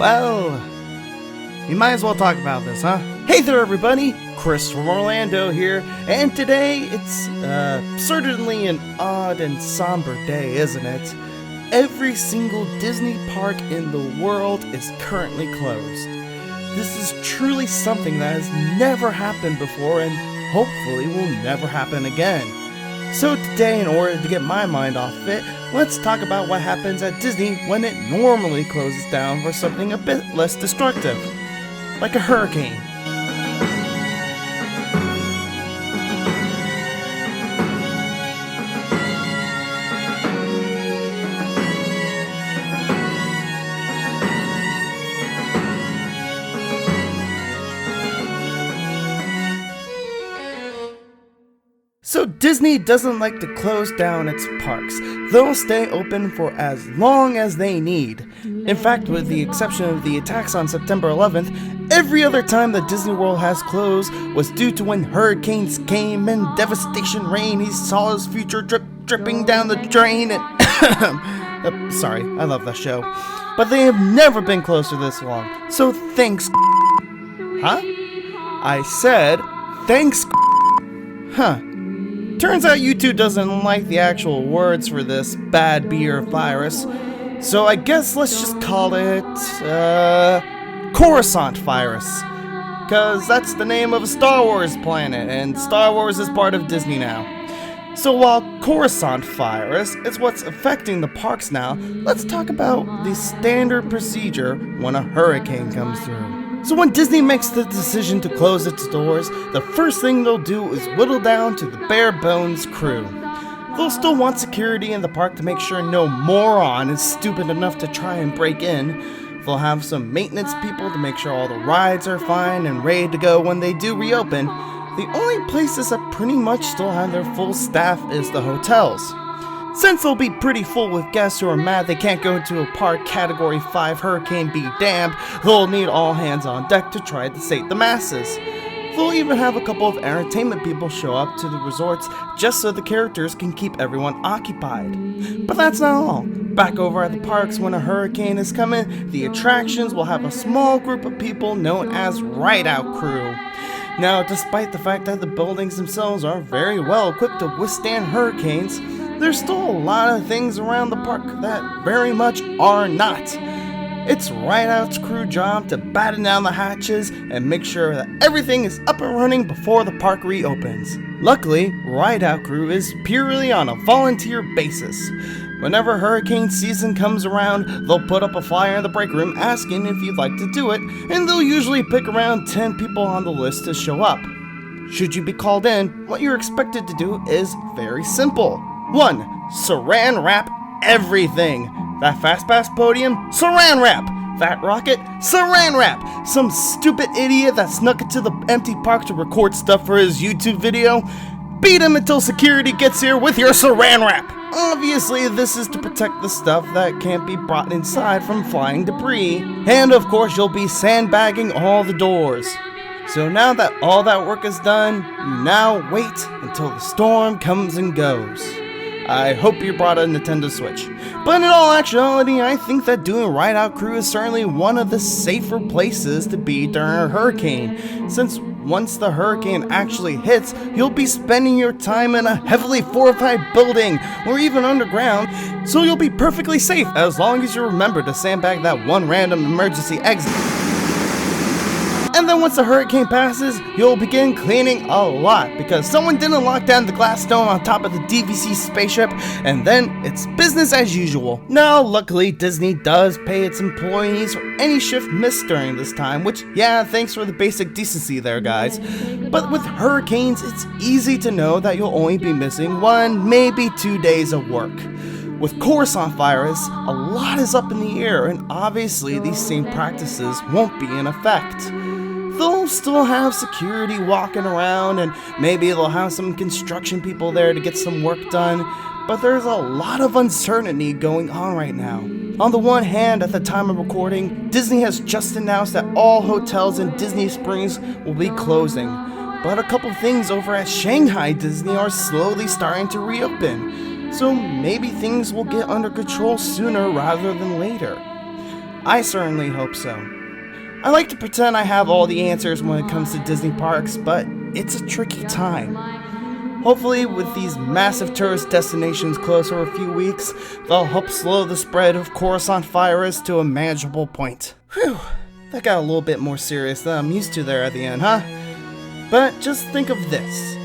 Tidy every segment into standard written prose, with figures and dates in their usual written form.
Well, we might as well talk about this, huh? Hey there, everybody! Chris from Orlando here, and today it's certainly an odd and somber day, isn't it? Every single Disney park in the world is currently closed. This is truly something that has never happened before and hopefully will never happen again. So today, in order to get my mind off of it, let's talk about what happens at Disney when it normally closes down for something a bit less destructive, like a hurricane. So Disney doesn't like to close down its parks. They'll stay open for as long as they need. In fact, with the exception of the attacks on September 11th, every other time that Disney World has closed was due to when hurricanes came and devastation rain. He saw his future dripping down the drain and... sorry, I love that show. But they have never been closed for this long. So thanks... Huh? I said, thanks... Huh. Turns out YouTube doesn't like the actual words for this bad beer virus, so I guess let's just call it, Coruscant virus. Cause that's the name of a Star Wars planet, and Star Wars is part of Disney now. So while Coruscant virus is what's affecting the parks now, let's talk about the standard procedure when a hurricane comes through. So when Disney makes the decision to close its doors, the first thing they'll do is whittle down to the bare bones crew. They'll still want security in the park to make sure no moron is stupid enough to try and break in. They'll have some maintenance people to make sure all the rides are fine and ready to go when they do reopen. The only places that pretty much still have their full staff is the hotels. Since they'll be pretty full with guests who are mad they can't go to a park Category 5 hurricane be damned, they'll need all hands on deck to try to sate the masses. They'll even have a couple of entertainment people show up to the resorts just so the characters can keep everyone occupied. But that's not all. Back over at the parks when a hurricane is coming, the attractions will have a small group of people known as Ride-Out Crew. Now, despite the fact that the buildings themselves are very well equipped to withstand hurricanes, there's still a lot of things around the park that very much are not. It's Ride-Out's crew job to batten down the hatches and make sure that everything is up and running before the park reopens. Luckily, Ride-Out crew is purely on a volunteer basis. Whenever hurricane season comes around, they'll put up a flyer in the break room asking if you'd like to do it, and they'll usually pick around 10 people on the list to show up. Should you be called in, what you're expected to do is very simple. 1. Saran wrap everything. That Fast Pass podium? Saran wrap. That rocket? Saran wrap. Some stupid idiot that snuck into the empty park to record stuff for his YouTube video? Beat him until security gets here with your saran wrap. Obviously, this is to protect the stuff that can't be brought inside from flying debris. And of course, you'll be sandbagging all the doors. So now that all that work is done, you now wait until the storm comes and goes. I hope you brought a Nintendo Switch. But in all actuality, I think that doing Ride-Out Crew is certainly one of the safer places to be during a hurricane, since once the hurricane actually hits, you'll be spending your time in a heavily fortified building or even underground, so you'll be perfectly safe as long as you remember to sandbag that one random emergency exit. And then once the hurricane passes, you'll begin cleaning a lot because someone didn't lock down the glass dome on top of the DVC spaceship, and then it's business as usual. Now, luckily, Disney does pay its employees for any shift missed during this time, which, yeah, thanks for the basic decency there, guys. But with hurricanes, it's easy to know that you'll only be missing 1, maybe 2 days of work. With Coruscant virus, a lot is up in the air, and obviously these same practices won't be in effect. They'll still have security walking around, and maybe they'll have some construction people there to get some work done, but there's a lot of uncertainty going on right now. On the one hand, at the time of recording, Disney has just announced that all hotels in Disney Springs will be closing, but a couple things over at Shanghai Disney are slowly starting to reopen, so maybe things will get under control sooner rather than later. I certainly hope so. I like to pretend I have all the answers when it comes to Disney parks, but it's a tricky time. Hopefully, with these massive tourist destinations closed for a few weeks, they'll help slow the spread of Coruscant virus to a manageable point. Whew, that got a little bit more serious than I'm used to there at the end, huh? But just think of this.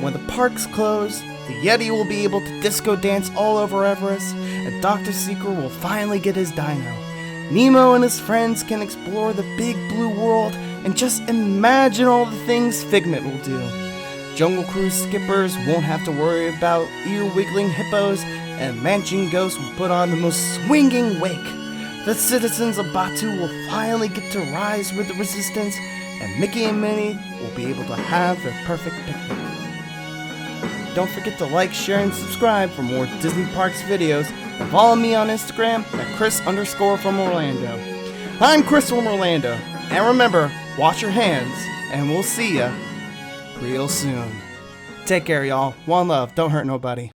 When the parks close, the Yeti will be able to disco dance all over Everest, and Dr. Seeker will finally get his dino. Nemo and his friends can explore the big blue world, and just imagine all the things Figment will do. Jungle Cruise skippers won't have to worry about ear-wiggling hippos, and Manching Ghost will put on the most swinging wake. The citizens of Batuu will finally get to rise with the resistance, and Mickey and Minnie will be able to have their perfect picnic. Don't forget to like, share, and subscribe for more Disney Parks videos, and follow me on Instagram at Chris_from_Orlando. I'm Chris from Orlando, and remember, wash your hands, and we'll see ya real soon. Take care, y'all. One love. Don't hurt nobody.